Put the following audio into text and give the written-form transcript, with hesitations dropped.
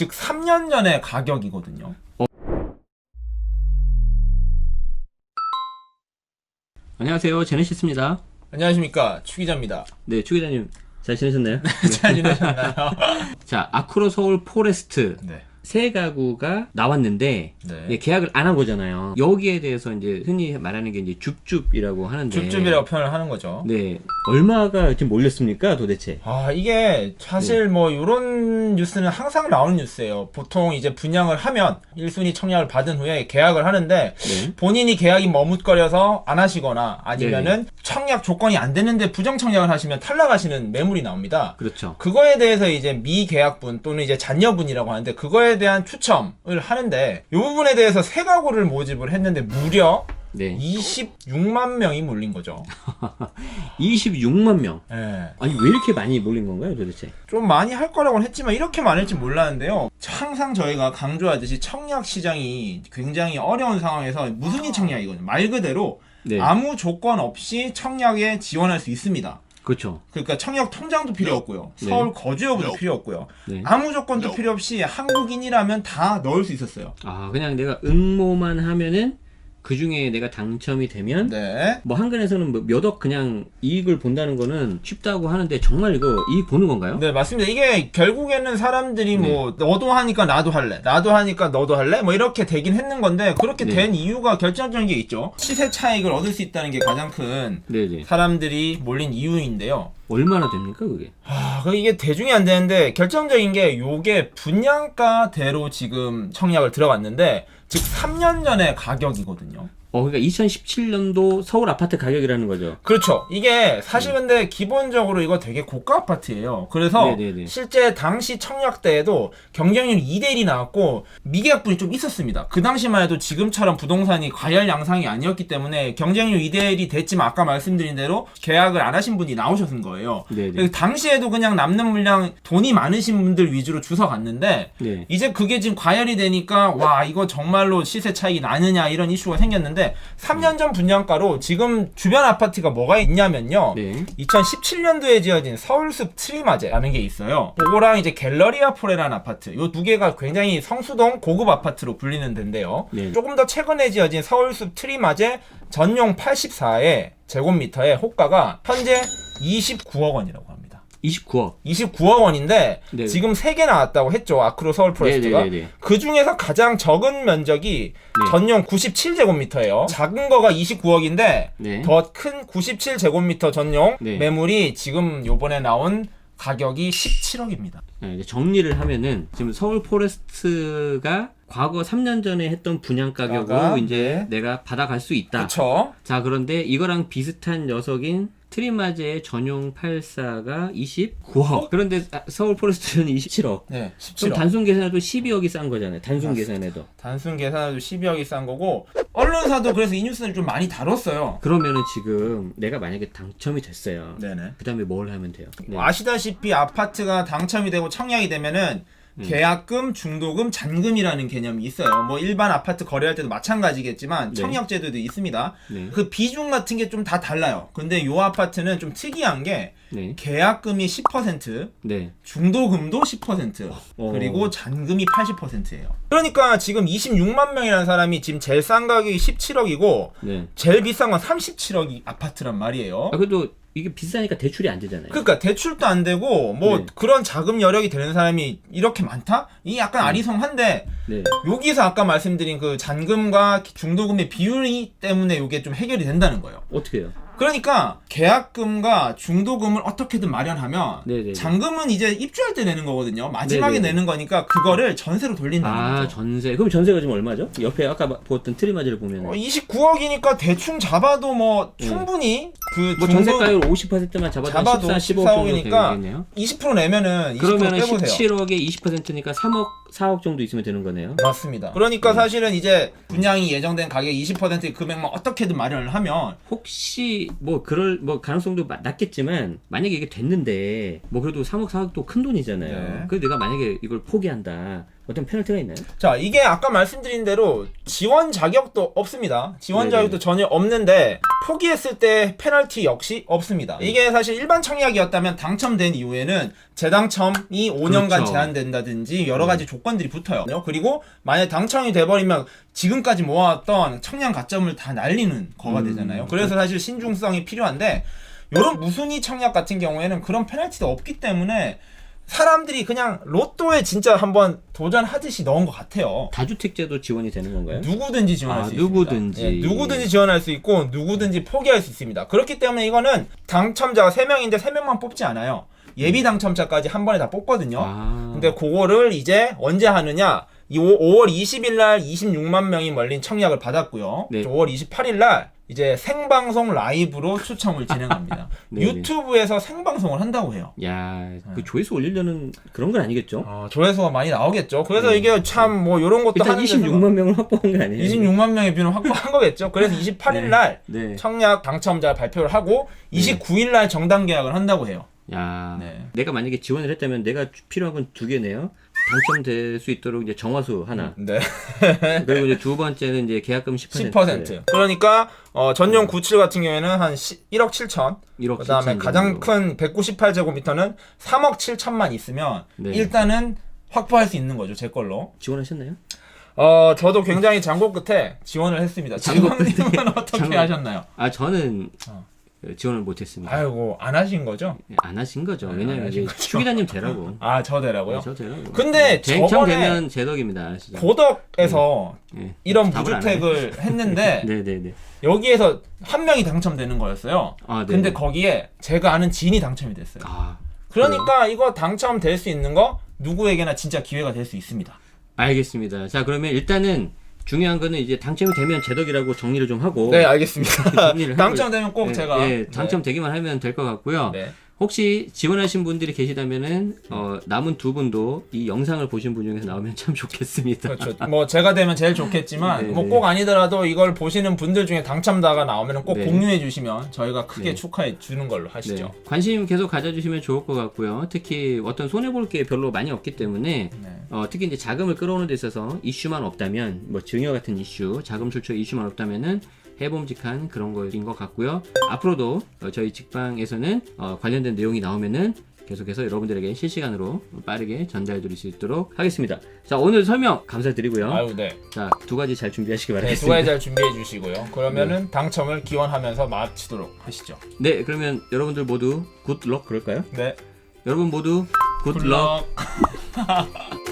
즉 3년 전의 가격이거든요. 안녕하세요, 제네시스입니다. 안녕하십니까, 추 기자입니다. 네, 추 기자님 잘 지내셨나요? 잘 지내셨나요? 자, 아크로 서울 포레스트 네. 새 가구가 나왔는데 네. 계약을 안 한 거잖아요. 여기에 대해서 이제 흔히 말하는 게 이제 줍줍이라고 하는데 줍줍이라고 표현을 하는 거죠. 네, 얼마가 지금 몰렸습니까, 도대체? 아, 이게 사실 뭐 이런 뉴스는 항상 나오는 뉴스예요. 보통 이제 분양을 하면 1순위 청약을 받은 후에 계약을 하는데 네. 본인이 계약이 머뭇거려서 안 하시거나 아니면은 청약 조건이 안 되는데 부정 청약을 하시면 탈락하시는 매물이 나옵니다. 그렇죠. 그거에 대해서 이제 미계약분 또는 이제 잔여분이라고 하는데 그거에 대한 추첨을 하는데 이 부분에 대해서 세 가구를 모집을 했는데 무려 네. 26만 명이 몰린 거죠. 26만 명. 예. 아니, 왜 이렇게 많이 몰린 건가요, 도대체? 좀 많이 할 거라고는 했지만 이렇게 많을지 몰랐는데요. 항상 저희가 강조하듯이 청약 시장이 굉장히 어려운 상황에서 무순위 청약이거든요. 말 그대로 네. 아무 조건 없이 청약에 지원할 수 있습니다. 그렇죠. 그러니까 청약 통장도 필요 없고요. 네. 서울 거주 여부도 필요 없고요. 네. 아무 조건도 필요 없이 한국인이라면 다 넣을 수 있었어요. 아, 그냥 내가 응모만 하면은 그 중에 내가 당첨이 되면 네. 뭐 한근에서는 뭐 몇 억 그냥 이익을 본다는 거는 쉽다고 하는데 정말 이거 이익 보는 건가요? 네, 맞습니다. 이게 결국에는 사람들이 뭐 너도 하니까 나도 할래, 나도 하니까 너도 할래, 뭐 이렇게 되긴 했는 건데 그렇게 네. 된 이유가 결정적인 게 있죠. 시세 차익을 얻을 수 있다는 게 가장 큰 네네. 사람들이 몰린 이유인데요. 얼마나 됩니까 그게? 이게 대중이 안 되는데 결정적인 게 요게 분양가대로 지금 청약을 들어갔는데 즉 3년 전의 가격이거든요. 그러니까 2017년도 서울 아파트 가격이라는 거죠. 그렇죠. 이게 사실 근데 기본적으로 이거 되게 고가 아파트예요. 그래서 네네네. 실제 당시 청약 때에도 경쟁률 2대1이 나왔고 미계약분이 좀 있었습니다. 그 당시만 해도 지금처럼 부동산이 과열 양상이 아니었기 때문에 경쟁률 2대1이 됐지만 아까 말씀드린 대로 계약을 안 하신 분이 나오셨는 거예요. 네네. 당시에도 그냥 남는 물량 돈이 많으신 분들 위주로 주워 갔는데 네. 이제 그게 지금 과열이 되니까 와 이거 정말로 시세 차익이 나느냐 이런 이슈가 생겼는데 3년 전 분양가로 지금 주변 아파트가 뭐가 있냐면요. 네. 2017년도에 지어진 서울숲 트리마제라는 게 있어요. 그거랑 이제 갤러리아 포레라는 아파트. 요 두 개가 굉장히 성수동 고급 아파트로 불리는 데인데요. 네. 조금 더 최근에 지어진 서울숲 트리마제 전용 84의 제곱미터의 호가가 현재 29억 원이라고 합니다. 29억. 29억 원인데 네. 지금 3개 나왔다고 했죠. 아크로 서울 포레스트가. 네네네네. 그 중에서 가장 적은 면적이 네. 전용 97제곱미터예요. 작은 거가 29억인데 네. 더 큰 97제곱미터 전용 네. 매물이 지금 요번에 나온 가격이 17억입니다. 네, 이제 정리를 하면은 지금 서울 포레스트가 과거 3년 전에 했던 분양 가격으로 이제 내가 받아갈 수 있다. 그렇죠. 자, 그런데 이거랑 비슷한 녀석인 트리마제의 전용 84가 29억. 그런데 서울 포레스트는 27억. 네, 그럼 17억. 단순 계산해도 12억이 싼 거잖아요. 단순 계산해도. 단순 계산해도 12억이 싼 거고 언론사도 그래서 이 뉴스를 좀 많이 다뤘어요. 그러면은 지금 내가 만약에 당첨이 됐어요. 네네. 그 다음에 뭘 하면 돼요? 네. 아시다시피 아파트가 당첨이 되고 청약이 되면은 계약금, 중도금, 잔금이라는 개념이 있어요. 뭐 일반 아파트 거래할 때도 마찬가지겠지만 네. 청약제도도 있습니다. 네. 그 비중 같은 게 좀 다 달라요. 근데 요 아파트는 좀 특이한 게 네. 계약금이 10%, 네. 중도금도 10%, 어. 그리고 잔금이 80%예요. 그러니까 지금 26만 명이라는 사람이 지금 제일 싼 가격이 17억이고 네. 제일 비싼 건 37억이 아파트란 말이에요. 아, 그래도 이게 비싸니까 대출이 안 되잖아요. 그러니까 대출도 안 되고 뭐 네. 그런 자금 여력이 되는 사람이 이렇게 많다? 이 약간 아리송한데 네. 여기서 아까 말씀드린 그 잔금과 중도금의 비율이 때문에 이게 좀 해결이 된다는 거예요. 어떻게 해요? 그러니까 계약금과 중도금을 어떻게든 마련하면 네네. 잔금은 이제 입주할 때 내는 거거든요. 마지막에 네네네. 내는 거니까 그거를 전세로 돌린다는 아, 거죠. 전세. 그럼 전세가 지금 얼마죠? 옆에 아까 보았던 트리마제를 보면 29억이니까 대충 잡아도 뭐 충분히 그 뭐 중도 전세가율 50%만 잡아도 14, 15억 정도 14억이니까 되겠네요. 20% 내면은 20% 그러면은 빼보세요. 17억에 20%니까 3억, 4억 정도 있으면 되는 거네요. 맞습니다. 그러니까 사실은 이제 분양이 예정된 가격 20%의 금액만 어떻게든 마련을 하면 혹시 뭐 그럴 뭐 가능성도 낮겠지만 만약에 이게 됐는데 뭐 그래도 3억, 4억도 큰 돈이잖아요. 네. 그래서 내가 만약에 이걸 포기한다. 어떤 페널티가 있나요? 자, 이게 아까 말씀드린 대로 지원 자격도 없습니다. 지원 네네. 자격도 전혀 없는데 포기했을 때 페널티 역시 없습니다. 이게 사실 일반 청약이었다면 당첨된 이후에는 재당첨이 5년간 그렇죠. 제한된다든지 여러 가지 조건들이 붙어요. 그리고 만약 당첨이 돼버리면 지금까지 모아왔던 청약 가점을 다 날리는 거가 되잖아요. 그래서 사실 신중성이 필요한데 이런 무순위 청약 같은 경우에는 그런 페널티도 없기 때문에 사람들이 그냥 로또에 진짜 한번 도전하듯이 넣은 것 같아요. 다주택자도 지원이 되는 건가요? 누구든지 지원할 수 있습니다. 누구든지. 예, 누구든지 지원할 수 있고 누구든지 포기할 수 있습니다. 그렇기 때문에 이거는 당첨자가 3명인데 3명만 뽑지 않아요. 예비 당첨자까지 한 번에 다 뽑거든요. 근데 그거를 이제 언제 하느냐? 5월 20일 날 26만 명이 몰린 청약을 받았고요. 네. 5월 28일 날 이제 생방송 라이브로 추첨을 진행합니다. 네, 유튜브에서 생방송을 한다고 해요. 야, 그 조회수 올리려는 그런 건 아니겠죠? 조회수가 많이 나오겠죠. 그래서 이게 참 뭐 이런 것도 일단 하는 26만 명을 확보한 거 아니에요? 26만 명의 뷰는 확보한 거겠죠. 그래서 28일 날 네. 청약 당첨자 발표를 하고 29일 날 정당 계약을 한다고 해요. 야, 네. 내가 만약에 지원을 했다면 내가 필요한 건 2개네요. 당첨될 수 있도록 이제 정화수 하나. 네. 그리고 이제 두 번째는 이제 계약금 10%. 10%. 그러니까 전용 97 같은 경우에는 한 1억 7천. 1억 그다음에 7천 가장 정도. 큰 198제곱미터는 3억 7천만 있으면 네. 일단은 확보할 수 있는 거죠. 제 걸로. 지원하셨나요? 저도 굉장히 장고 끝에 지원을 했습니다. 장고 끝에? 지원님은 어떻게 장고- 하셨나요? 저는 지원을 못했습니다. 아이고 안 하신 거죠? 안 하신 거죠. 안 왜냐면 하신 이제 거죠. 추 기자님 되라고. 저 되라고요? 저 되라고. 근데 저번에 당첨되면 제 덕입니다. 아시죠? 고덕에서 네. 이런 답을 안 무주택을 했는데 네네네. 여기에서 한 명이 당첨되는 거였어요. 아, 네. 근데 거기에 제가 아는 지인이 당첨이 됐어요. 아, 그러니까 이거 당첨될 수 있는 거 누구에게나 진짜 기회가 될 수 있습니다. 알겠습니다. 자, 그러면 일단은 중요한 거는 이제 당첨이 되면 제 덕이라고 정리를 좀 하고. 네, 알겠습니다. 정리를 하고 당첨되면 꼭 네, 제가 네, 당첨되기만 하면 될 것 같고요. 네. 혹시 지원하신 분들이 계시다면은 남은 두 분도 이 영상을 보신 분 중에서 나오면 참 좋겠습니다. 그렇죠. 뭐 제가 되면 제일 좋겠지만 네, 뭐 네. 꼭 아니더라도 이걸 보시는 분들 중에 당첨자가 나오면 꼭 네. 공유해 주시면 저희가 크게 네. 축하해 주는 걸로 하시죠. 네, 관심 계속 가져주시면 좋을 것 같고요. 특히 어떤 손해볼 게 별로 많이 없기 때문에 네. 특히 이제 자금을 끌어오는 데 있어서 이슈만 없다면 뭐 증여 같은 이슈, 자금 출처 이슈만 없다면은 해봄직한 그런 거인 것 같고요. 앞으로도 저희 직방에서는 관련된 내용이 나오면은 계속해서 여러분들에게 실시간으로 빠르게 전달해 드릴 수 있도록 하겠습니다. 자, 오늘 설명 감사드리고요. 아유, 네. 자, 두 가지 잘 준비하시기 네, 두 바라겠습니다. 가지 잘 준비해 주시고요. 그러면은 당첨을 기원하면서 마치도록 하시죠. 네, 그러면 여러분들 모두 굿럭 그럴까요? 네. 여러분 모두 굿럭. 굿럭.